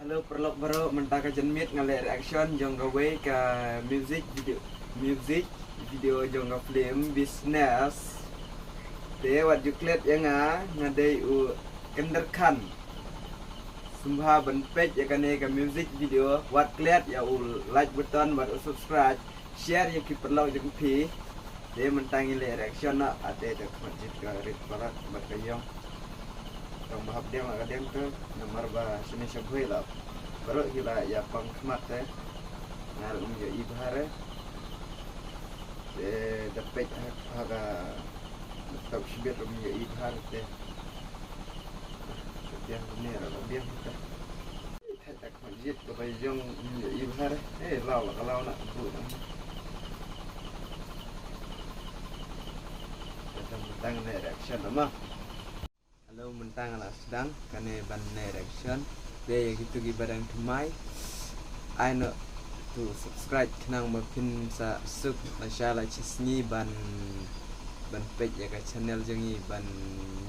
Halo perlok baru mentaka jenmit ngale reaction jongga way ke music video jongga film business de wat juklet yang ngadai u kenderkan sembah ban page ya kane ke music video wat klet ya u like button wat subscribe share ya ki perlok jeng pi de mentangi le reaction na ade de masjid ke rit barat bat kayong trong mahab dia mak kadang tu nomor ba sini syabui lah baru gila ya pang khmat teh ngar ya ibhare de dapat aga tab shibir ya ibhar teh dia ni lah dia kita tak masjid ke bayong ya ibhare lau lah kalau nak bu tentang reaction nama. Halo mentang lah sedang kane ban reaction dia gitu gibadang tumai I nak tu subscribe kenang makin sa sub masyaallah cisni ban page ya ke channel jengi ban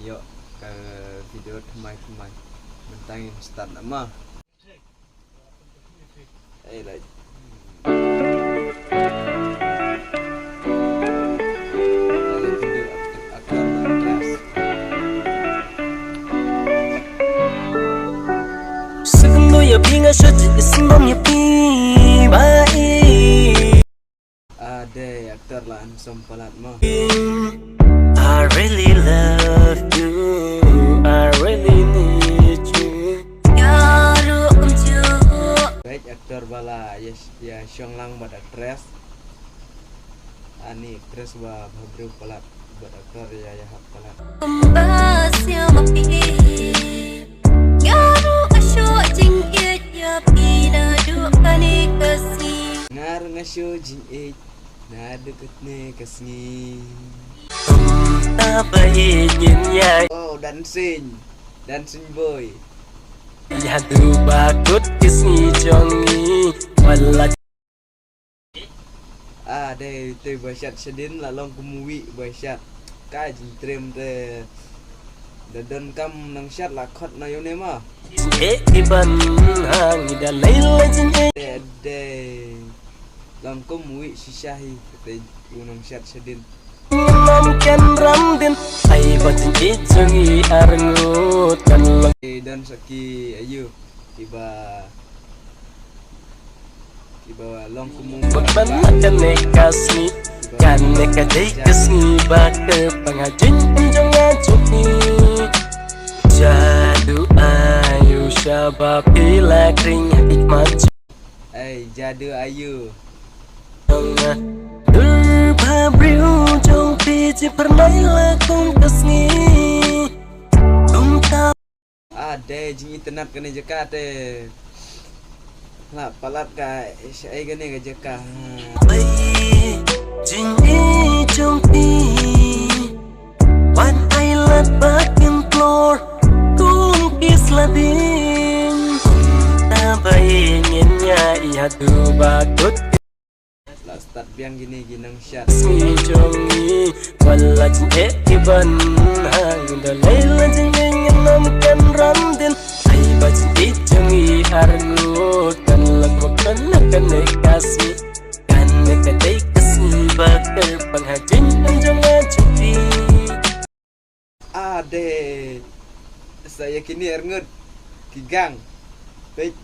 yo ke video tumai mentang start nama lah ada aktor lah ansom palat mo. I really love you, I really need you. Baik aktor bala ya syong lang bad actress. Ani actress ba babru palat bad aktor ya hap palat. Ngar ngasyo jing na deket ne kasni oh dancing boy ya tu bakut kisni jongi wala đây từ bài sạt sẽ đến là long cung vị bài sạt cái gì trem để đơn cam năng sạt là khất này em à để làm công vị sisahi để unang shat sedin nam ken ramdin ai batin itungi arngut kan dan saki ayu tiba long kumung ban kan nekasni kan nekadai kasni bak pangajin penjongan cukni jadu ayu syabab ila kring hikmat jadu ayu berbabriu jauh biji pernahlah kau kesni ada jingi tenat kena jeka te lah palat ka ai gane ga jeka jingi jauh bi one island back in floor kum kis ladin tabayin nya iya tu bakut start biang gini ginang syat si jongi wala jeng iban hang dalai la jeng nam kan ramdin ai baji jongi arngut kan lagok kan nekasi kan nekadai kasni bakal penghajin jangan cuti ade saya kini arngut kigang baik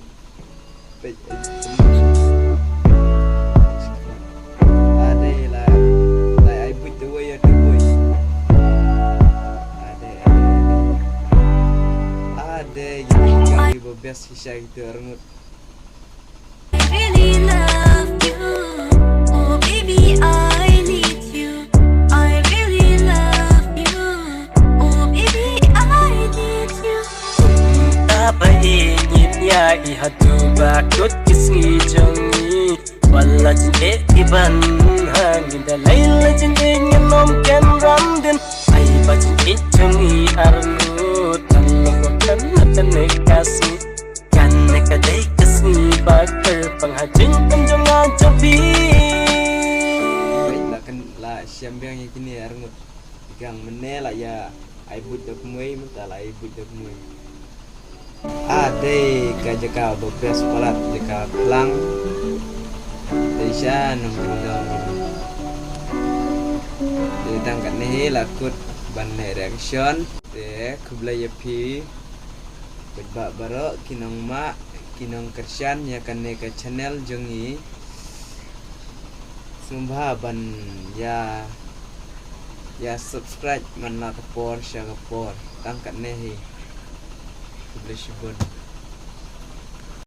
best sisa itu arngut. I really love you, oh baby I need you. I really love you, oh baby I need you. Apa ingin ya ihatu bakut kisni jongi wala jeng iban hangin dalai la jeng nom ken ramdin ai bajing jongi arngut kan nekasi nekadai kasni bakal penghajin penjongan cabi baiklah kan lah siambiang yang kini arngut igang menela ya ai bud dak muai mentala ai bud dak muai Ade ka jaka bebes palat jaka pelang Tisha nung gendong Di tangkat ni lakut ban reaction Te kublaya pi Bedbak barok kinong mak Kinong kersian ya kane ke channel jongi Sumpah ban ya subscribe man la kapor sya kapor tangkat ni Kublaya shibun